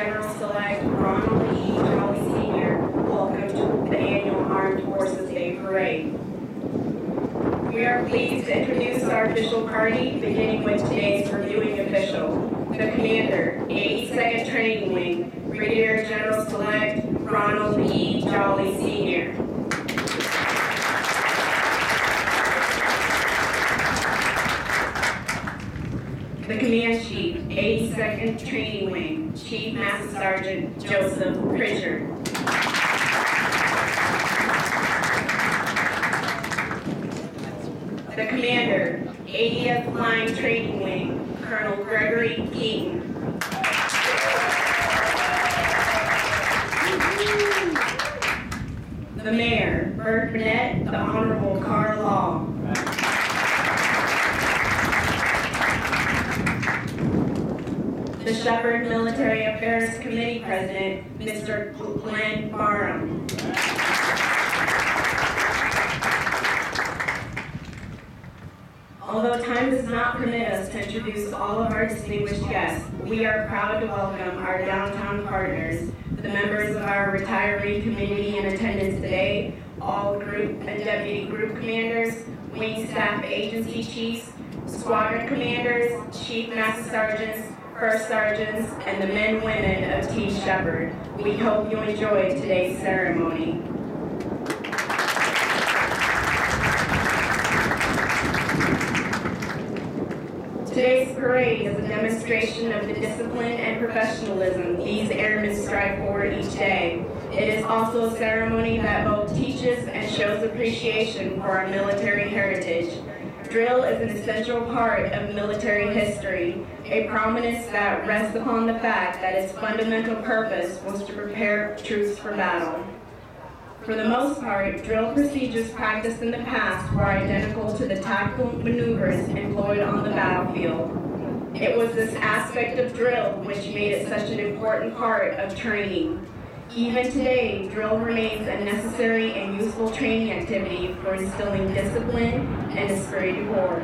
General Select Ronald E. Jolly Sr. welcome to the annual Armed Forces Day Parade. We are pleased to introduce our official party, beginning with today's reviewing official, the Commander, 82nd Training Wing, Brigadier General Select Ronald E. Jolly Sr. The Command Chief, 82nd Training Wing, Chief Master Sergeant Joseph Pritchard. The Commander, 80th Flying Training Wing, Colonel Gregory Keaton. The Mayor, Bert Burnett, the Honorable Carl Law. The Sheppard Military Affairs Committee President, Mr. Glenn Barham. Although time does not permit us to introduce all of our distinguished guests, we are proud to welcome our downtown partners, the members of our retiree community in attendance today, all group and deputy group commanders, wing staff agency chiefs, squadron commanders, chief master sergeants, first sergeants, and the men and women of Team Sheppard. We hope you enjoy today's ceremony. Today's parade is a demonstration of the discipline and professionalism these airmen strive for each day. It is also a ceremony that both teaches and shows appreciation for our military heritage. Drill is an essential part of military history, a prominence that rests upon the fact that its fundamental purpose was to prepare troops for battle. For the most part, drill procedures practiced in the past were identical to the tactical maneuvers employed on the battlefield. It was this aspect of drill which made it such an important part of training. Even today, drill remains a necessary and useful training activity for instilling discipline and a spirit of war.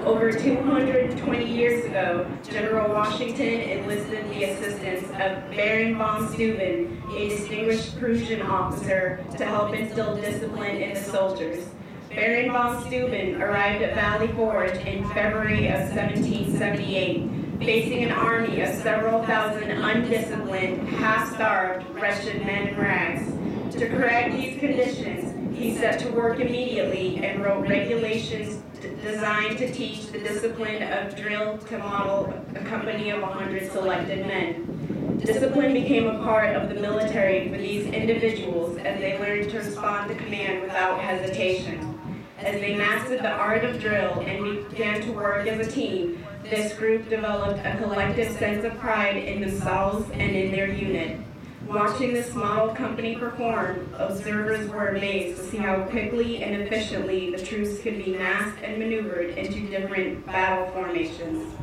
Over 220 years ago, General Washington enlisted the assistance of Baron von Steuben, a distinguished Prussian officer, to help instill discipline in the soldiers. Baron von Steuben arrived at Valley Forge in February of 1778, facing an army of several thousand undisciplined, half-starved, wretched men in rags. To correct these conditions, he set to work immediately and wrote regulations designed to teach the discipline of drill to model a company of 100 selected men. Discipline became a part of the military for these individuals as they learned to respond to command without hesitation. As they mastered the art of drill and began to work as a team, this group developed a collective sense of pride in themselves and in their unit. Watching this model company perform, observers were amazed to see how quickly and efficiently the troops could be massed and maneuvered into different battle formations.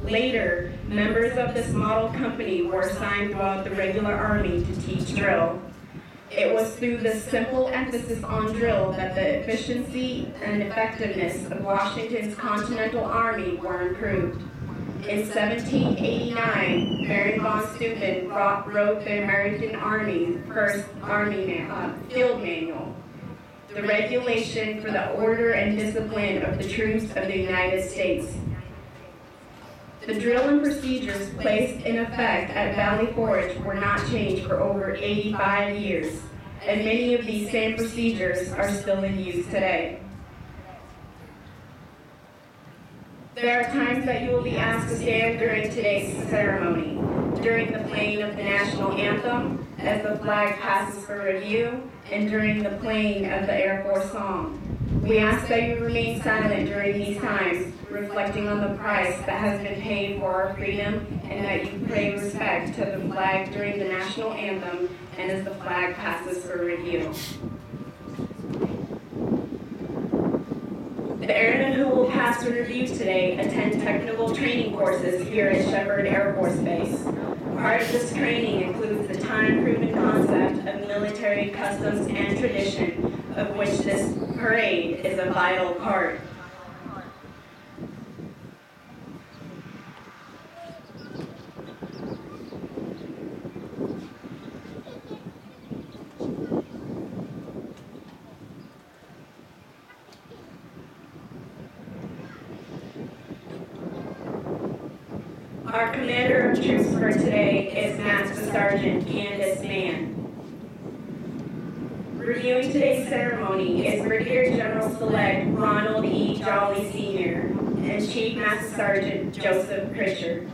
Later, members of this model company were assigned throughout the regular army to teach drill. It was through this simple emphasis on drill that the efficiency and effectiveness of Washington's Continental Army were improved. In 1789, Baron von Steuben wrote the American Army's first field manual, the regulation for the order and discipline of the troops of the United States. The drill and procedures placed in effect at Valley Forge were not changed for over 85 years, and many of these same procedures are still in use today. There are times that you will be asked to stand during today's ceremony, during the playing of the national anthem, as the flag passes for review, and during the playing of the Air Force song. We ask that you remain silent during these times, reflecting on the price that has been paid for our freedom, and that you pay respect to the flag during the national anthem and as the flag passes for review. The airmen who will pass the review today attend technical training courses here at Sheppard Air Force Base. Part of this training includes the time-proven concept of military customs and tradition, of which this parade is a vital part. Our commander of troops for today is Master Sergeant Candace Mann. Reviewing today's ceremony is Brigadier General Select Ronald E. Jolly Sr. and Chief Master Sergeant Joseph Pritchard.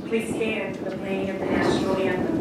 Please stand for the playing of the national anthem.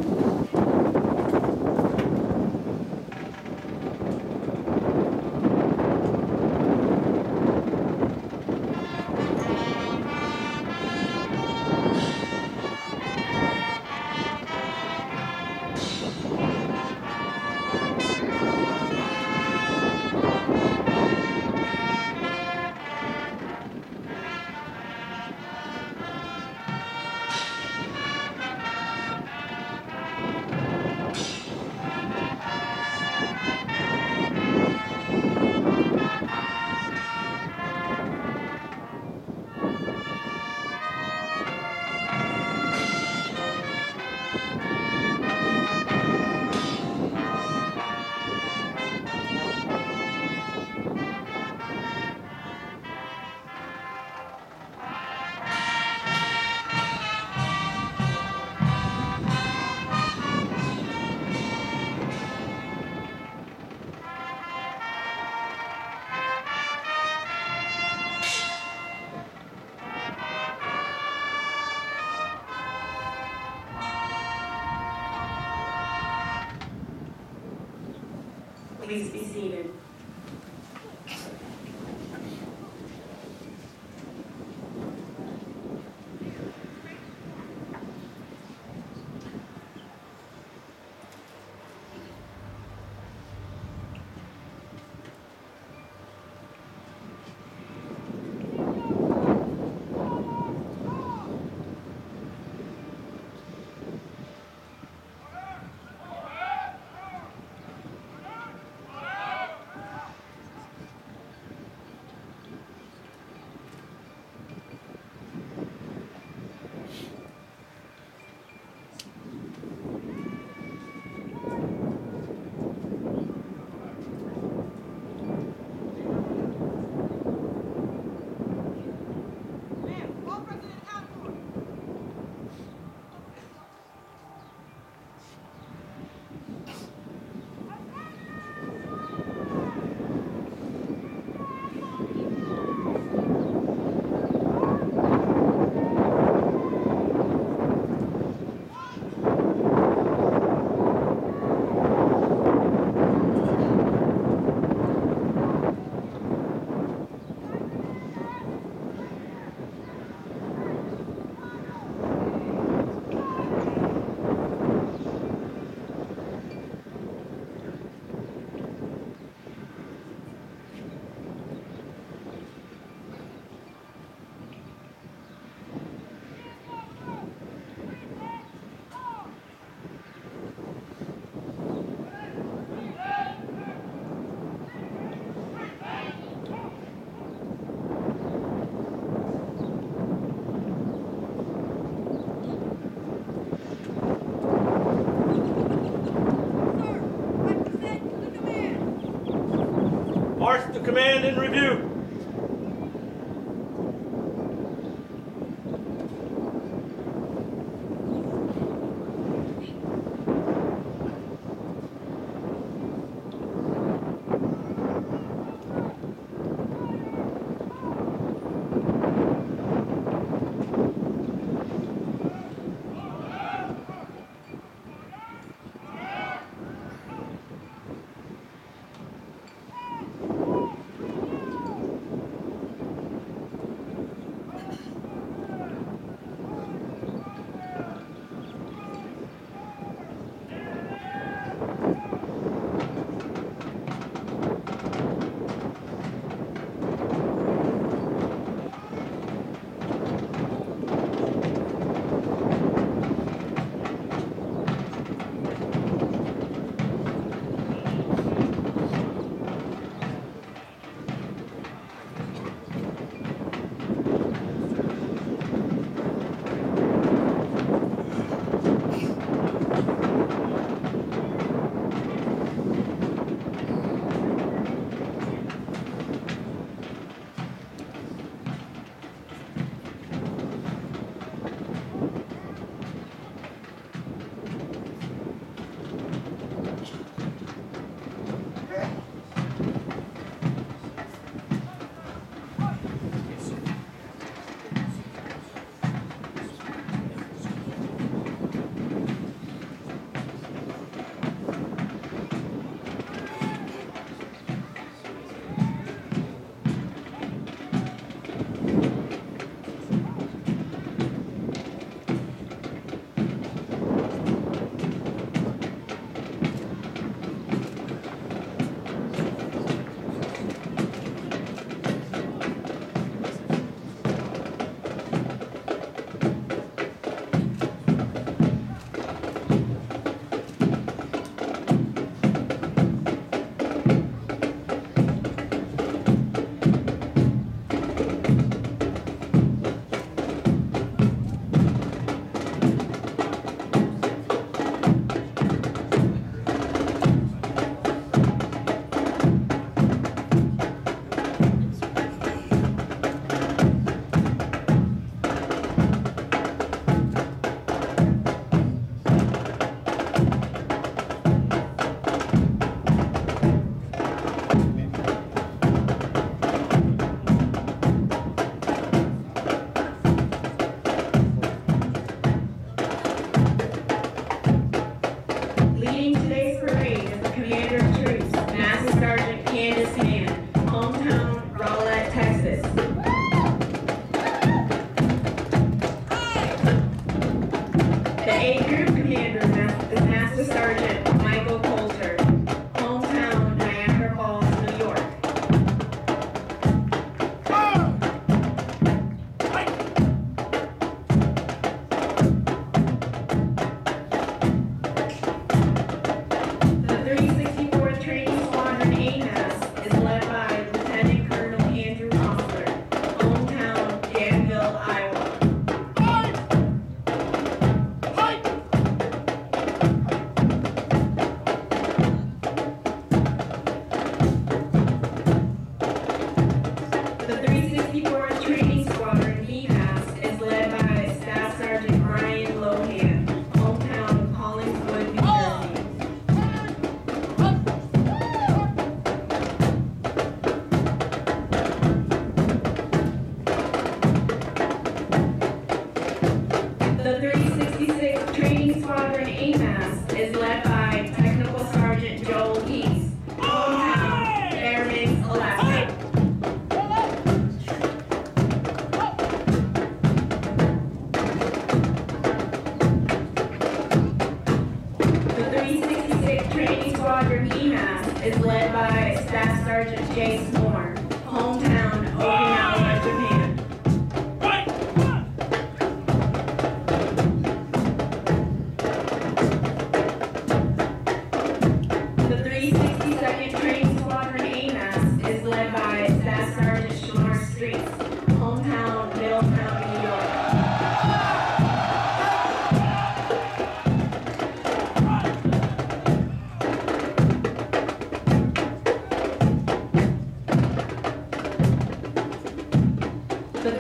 Please be seated. command in review.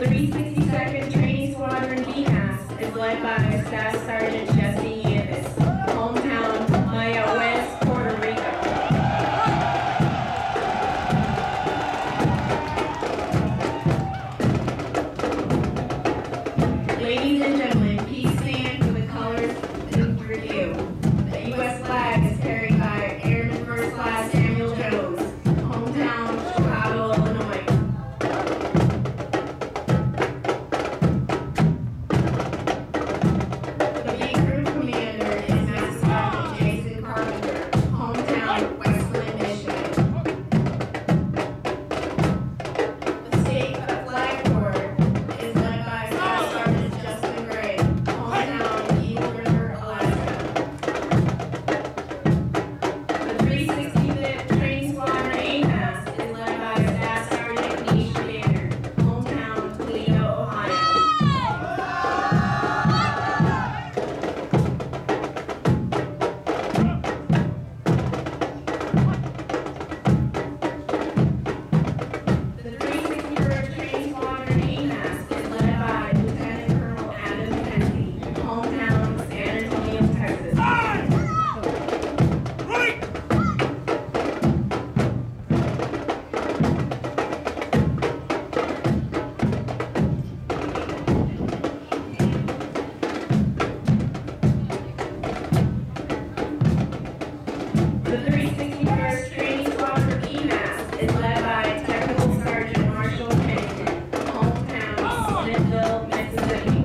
362nd Training Squadron DMAS is led by Staff Sergeant Jesse Yavis, hometown Maya West, Puerto Rico. Ladies and gentlemen, please stand for the colors in review. The U.S. flag is carried by Airman First Class Samuel Jones, hometown Chicago, Illinois. The B Group Commander is Master Sergeant Jason Carpenter, hometown Westland, Michigan. The State Flag Corps is led by Staff Sergeant Justin Gray, hometown Eagle River, Alaska. The 365th Training Squadron AMAS is led by Staff Sergeant Nisha Danner, hometown Toledo, Ohio. The 361st Training Squadron AMAS is led by Lieutenant Colonel Adam Kennedy, hometown San Antonio, Texas. The 361st Training Squadron EMAS is led by Technical Sergeant Marshall Pennington, hometown Smithville, Mississippi.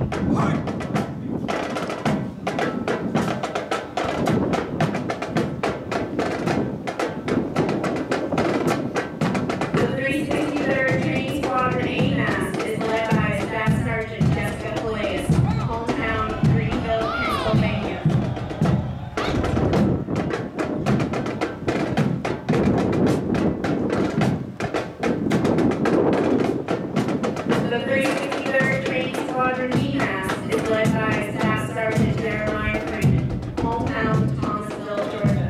The 363rd Training Squadron AMAS is led by Staff Sergeant Jessica Peleus, hometown Greenville, Pennsylvania. The 363rd Training Squadron DMAS is led by Staff Sergeant Jeremiah Freeman, hometown Thomasville, Georgia.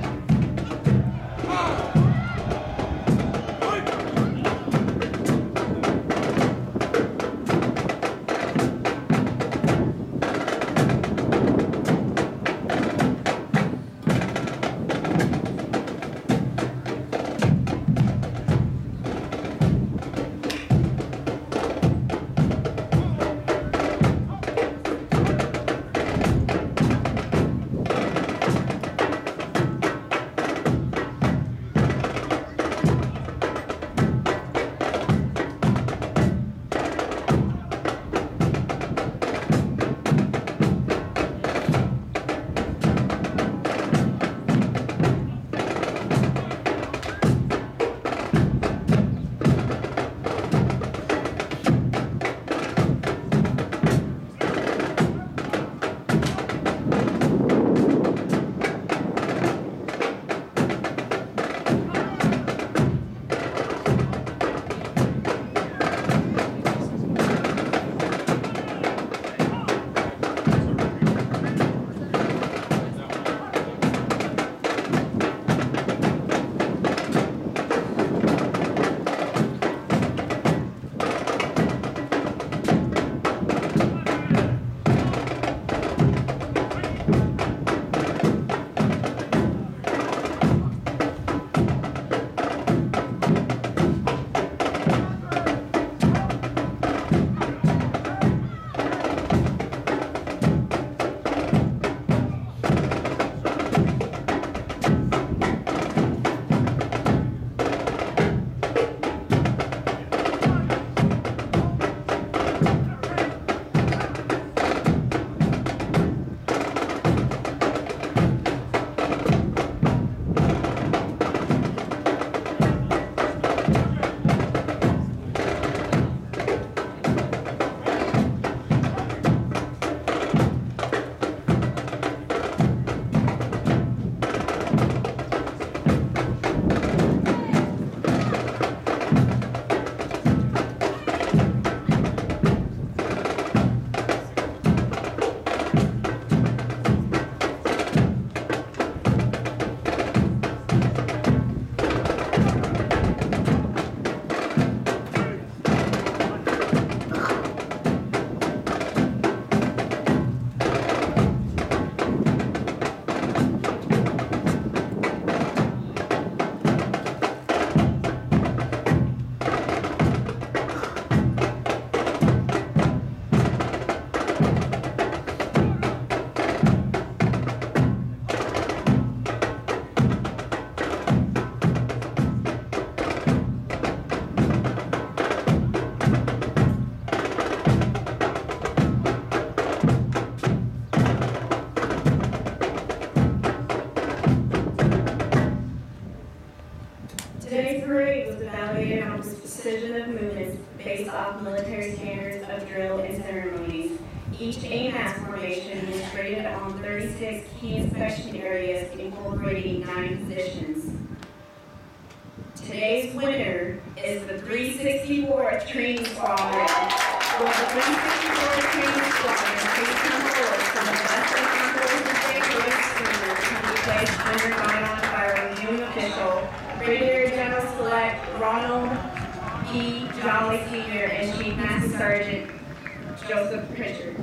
based off military standards of drill and ceremonies. Each AMAS formation is rated on 36 key inspection areas incorporating 9 positions. Today's winner is the 364th Training Squadron. For the 364th Training Squadron, please come forward from the best of the streamer can be placed under guidance by our reviewing official, Brigadier General Select Ronald E. Jolly Sr. and Chief Master Sergeant Joseph Pritchard.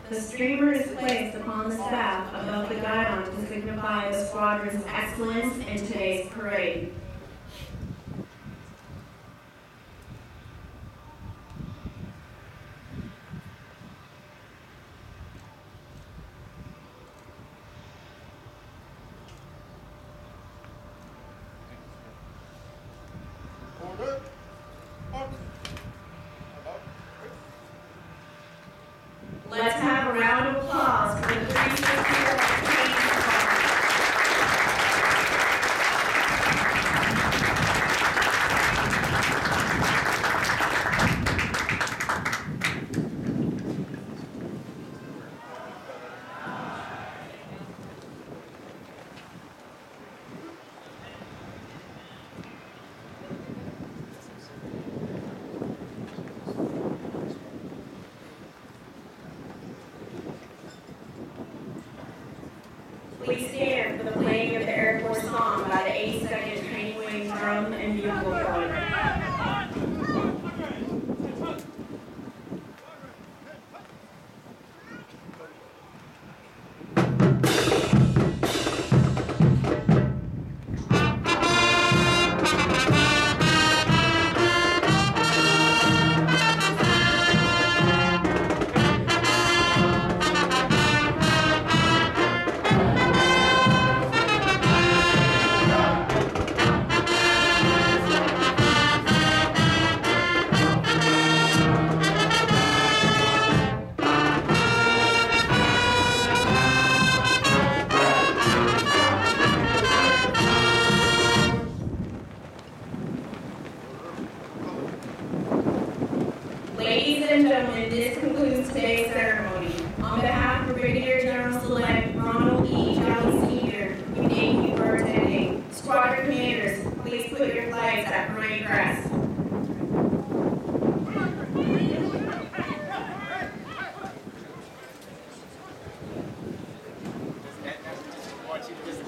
The streamer is placed upon the staff above the guidon to signify the squadron's excellence in today's parade. Let's have a round of applause for the 364th Training Please stand for the playing of the Air Force song by the 82nd Training Wing Drum and Bugle Corps. Ladies and gentlemen, this concludes today's ceremony. On behalf of Brigadier General Select Ronald E. Jolly Sr., we thank you for attending. Squadron commanders, please put your flags at parade crest. Watch you just